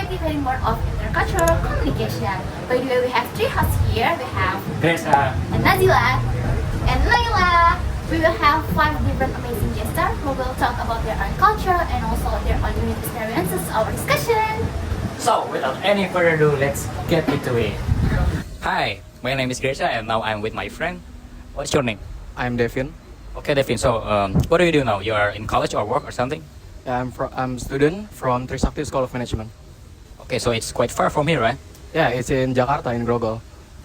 activating more of intercultural communication. By the way, we have three hosts here. We have Gressa. and Nazila and Nayla. We will have five different amazing guest stars who will talk about their own culture and also their own unique experiences. Our discussion. So, without any further ado, let's get into it. Hi, my name is Gressa and now I'm with my friend. What's your name? I'm Devin. Okay, Devin. So, what do you do now? You are in college or work or something? I'm student from Trisakti School of Management. Okay, so it's quite far from here, right? Yeah, it's in Jakarta in Grogol.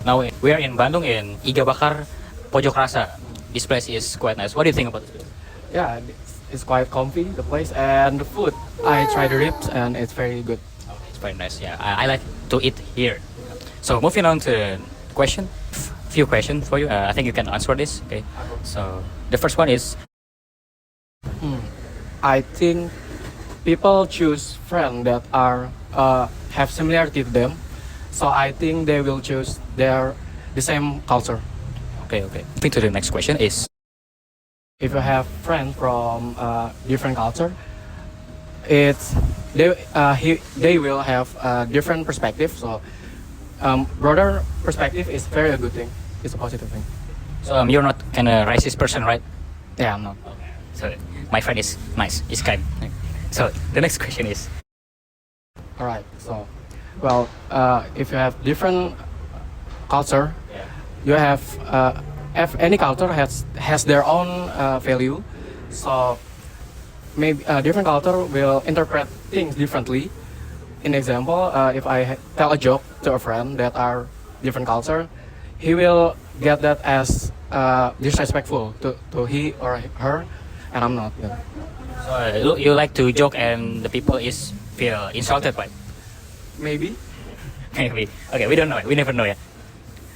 Now we are in Bandung in Iga Bakar, Pojok Rasa. This place is quite nice. What do you think about this place? Yeah, it's quite comfy the place and the food. I tried the ribs and it's very good. It's very nice. Yeah, I like to eat here. So moving on to question, few questions for you. I think you can answer this. Okay. So the first one is, I think people choose friends that are have similarity to them, so I think they will choose the same culture. okay. Moving to the next question is, If you have friends from different culture, they will have a different perspective. So broader perspective is very a good thing. It's a positive thing. so you're not kind of racist person, right? Yeah, I'm not. So my friend is nice. He's kind. So the next question is, All right. So, well, if you have different culture, you have any culture has their own value. So maybe different culture will interpret things differently. In example, if I tell a joke to a friend that are different culture, he will get that as disrespectful to he or her, and I'm not. Yeah. so you like to joke and the people is feel insulted, right? Maybe. Maybe. Okay, we don't know it. We never know yet.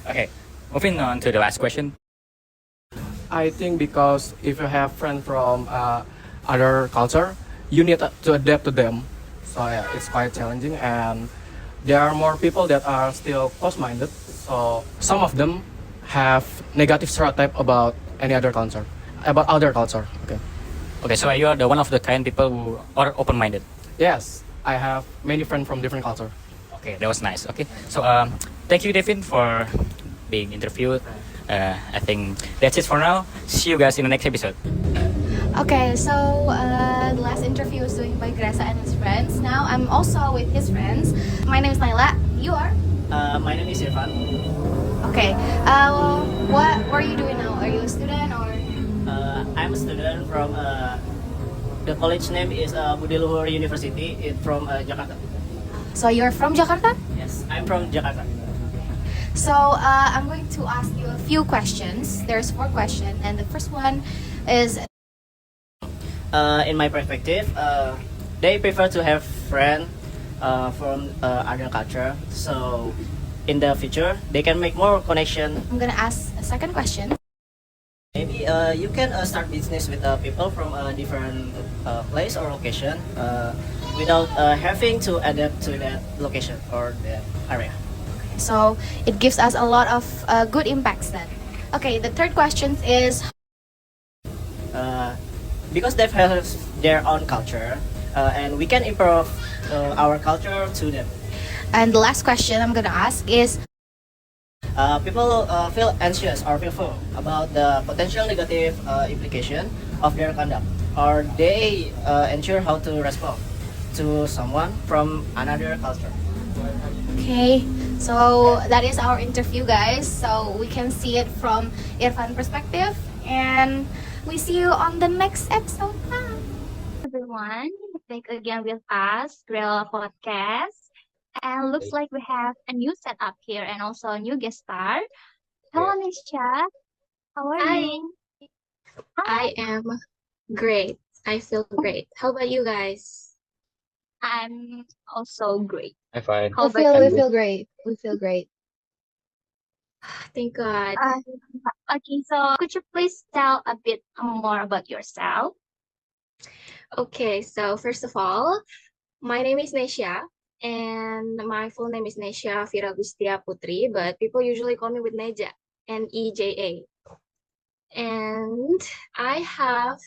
Okay, moving on to the last question. I think because if you have friends from other culture, you need to adapt to them. So yeah, it's quite challenging, and there are more people that are still close-minded. So some of them have negative stereotype about any other culture, about other culture. Okay. Okay, so you are the one of the kind people who are open-minded. Yes, I have many friends from different culture. Okay, that was nice. Okay, so thank you, Devin, for being interviewed. I think that's it for now. See you guys in the next episode. Okay, so the last interview was doing by Gressa and his friends. Now I'm also with his friends. My name is Nayla. You are? My name is Irfan. Okay. What are you doing now? Are you a student or? I'm a student from the college name is Budi Luhur University. It's from Jakarta. So you're from Jakarta? Yes, I'm from Jakarta. So I'm going to ask you a few questions. There's 4 questions, and the first one is In my perspective, they prefer to have friends from other culture. So in the future, they can make more connection. I'm gonna ask a second question. Maybe you can start business with people from a different place or location without having to adapt to that location or that area. So it gives us a lot of good impacts then. Okay, the third question is Because they have their own culture, and we can improve our culture to them. and the last question I'm gonna ask is People feel anxious or fearful about the potential negative implication of their conduct, or they ensure how to respond to someone from another culture. okay. So that is our interview, guys. So we can see it from Irfan perspective, and we see you on the next episode. Bye. Everyone, back again with us, GreLaLa Podcast. And looks like we have a new setup here and also a new guest star. Hello, Nisha. How are Hi. you? I am great. I feel great. How about you guys? I'm also great. I'm fine. How We about you? feel great. We feel great. Thank God. Okay, so could you please tell a bit more about yourself? Okay, so first of all, my name is Nesha, and my full name is Nesha Viragustia Putri, but people usually call me with Neja, Neja. And I have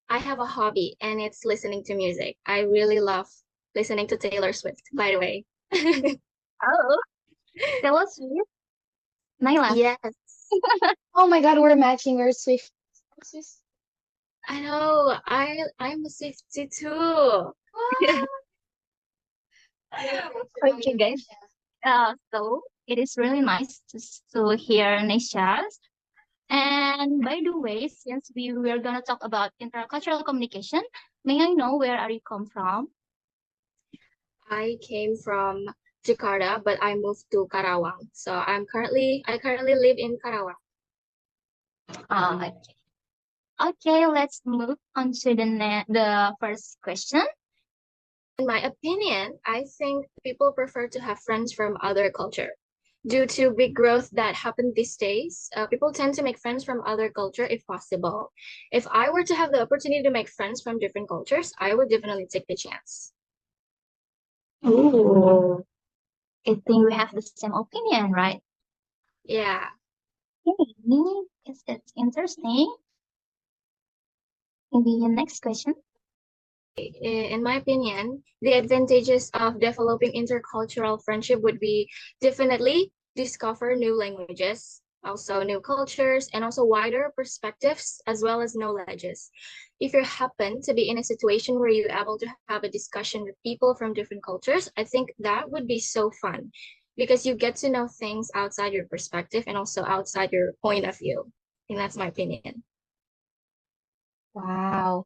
I have a hobby, and it's listening to music. I really love listening to Taylor Swift, by the way. Oh, Taylor Swift. Nayla. Yes, Oh my God, we're matching. We're Swift. Swift. I know. I'm a Swiftie too. Okay, guys. So it is really nice to hear Nisha's. And by the way, since we were gonna talk about intercultural communication, may I know where are you come from? I came from Jakarta, but I moved to Karawang. So I currently live in Karawang. Okay. Okay, let's move on to the first question. In my opinion, I think people prefer to have friends from other culture. Due to big growth that happened these days, people tend to make friends from other culture if possible. If I were to have the opportunity to make friends from different cultures, I would definitely take the chance. Ooh, I think we have the same opinion, right? Yeah. Okay, guess that's interesting. Maybe the next question. In my opinion, the advantages of developing intercultural friendship would be definitely discover new languages, also new cultures, and also wider perspectives as well as knowledges. If you happen to be in a situation where you're able to have a discussion with people from different cultures, I think that would be so fun because you get to know things outside your perspective and also outside your point of view. I think that's my opinion. Wow,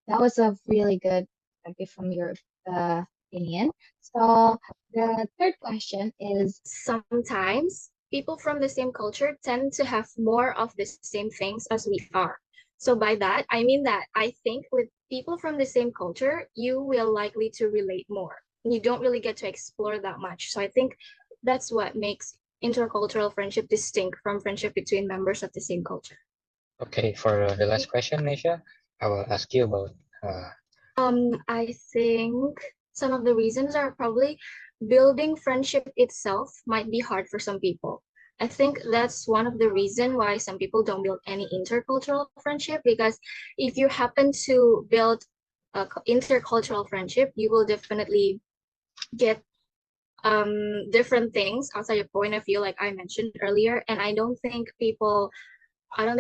that was a really good perspective from your opinion. So the third question is, Sometimes people from the same culture tend to have more of the same things as we are. So by that, I mean that I think with people from the same culture, you will likely to relate more. You don't really get to explore that much. So I think that's what makes intercultural friendship distinct from friendship between members of the same culture. Okay, for the last question, Nisha, I will ask you about. I think some of the reasons are probably building friendship itself might be hard for some people. I think that's one of the reason why some people don't build any intercultural friendship because if you happen to build a intercultural friendship, you will definitely get different things outside your point of view, like I mentioned earlier. And I don't think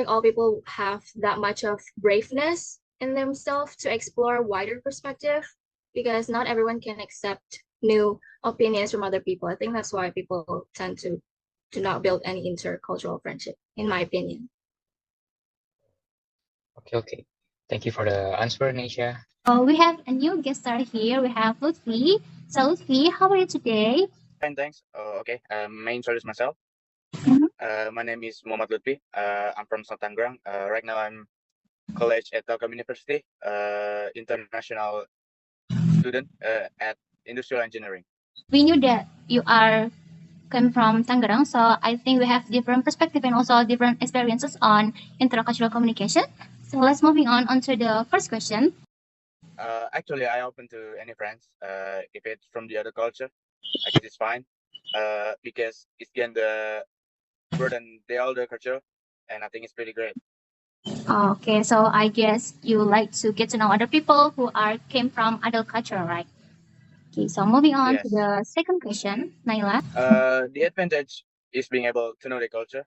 all people have that much of braveness in themselves to explore wider perspective because not everyone can accept new opinions from other people. I think that's why people tend to not build any intercultural friendship, in my opinion. Okay, okay. Thank you for the answer, Nisha. we have a new guest star here. We have Lutfi. So Lutfi, how are you today? Fine, thanks. Okay. May I introduce myself? Mhm. My name is Muhammad Lutfi. I'm from Tangerang. Right now, I'm college at Telkom University, international student at industrial engineering. We knew that you are came from Tangerang, so I think we have different perspective and also different experiences on intercultural communication. So let's moving on to the first question. Actually, I open to any friends. If it's from the other culture, I guess it's fine. Because it's again the burden the older culture, and I think it's pretty great. Okay, so I guess you like to get to know other people who are came from other culture, right? Okay, so moving on to Yes. the second question, Naila. The advantage is being able to know the culture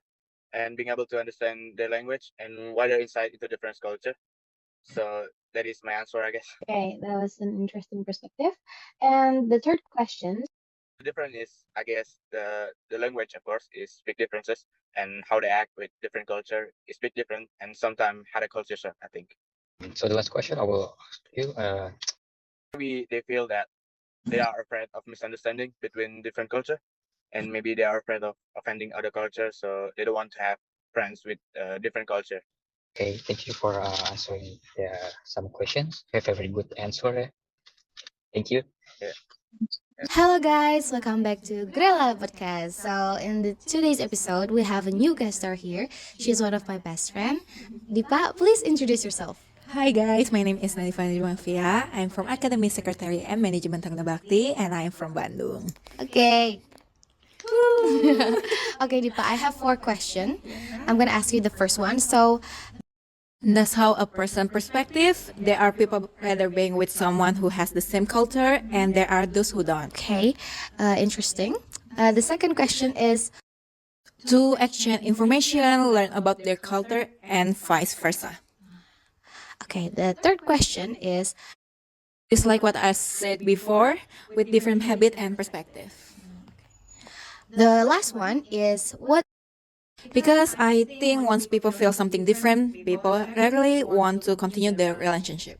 and being able to understand their language and wider insight into different culture. So that is my answer, I guess. Okay, that was an interesting perspective. And the third question. The difference is, I guess, the language, of course, is big differences, and how they act with different culture is big different, and sometimes how the culture shock, I think. So the last question I will ask you. Maybe they feel that they are afraid of misunderstanding between different culture, and maybe they are afraid of offending other culture, so they don't want to have friends with different culture. Okay, thank you for answering some questions. You have a very good answer. Thank you. Yeah. Hello guys, welcome back to GreLaLa Podcast. So in the today's episode, we have a new guest star here. She's one of my best friend. Dipa, please introduce yourself. Hi guys, my name is Nazila. I'm from Academy Secretary and Management Tangna Bakti and I'm from Bandung. Okay. Okay, Dipa, I have four questions. I'm gonna ask you the first one. So That's how a person perspective. There are people rather being with someone who has the same culture, and there are those who don't. Okay, interesting. The second question is To exchange information, learn about their culture, and vice versa. okay. The third question is It's like what I said before, with different habit and perspective. the last one is what Because I think once people feel something different, people rarely want to continue their relationship.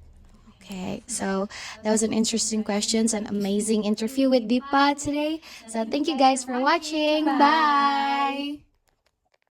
Okay, so that was an interesting questions and amazing interview with Deepa today. So thank you guys for watching. Bye.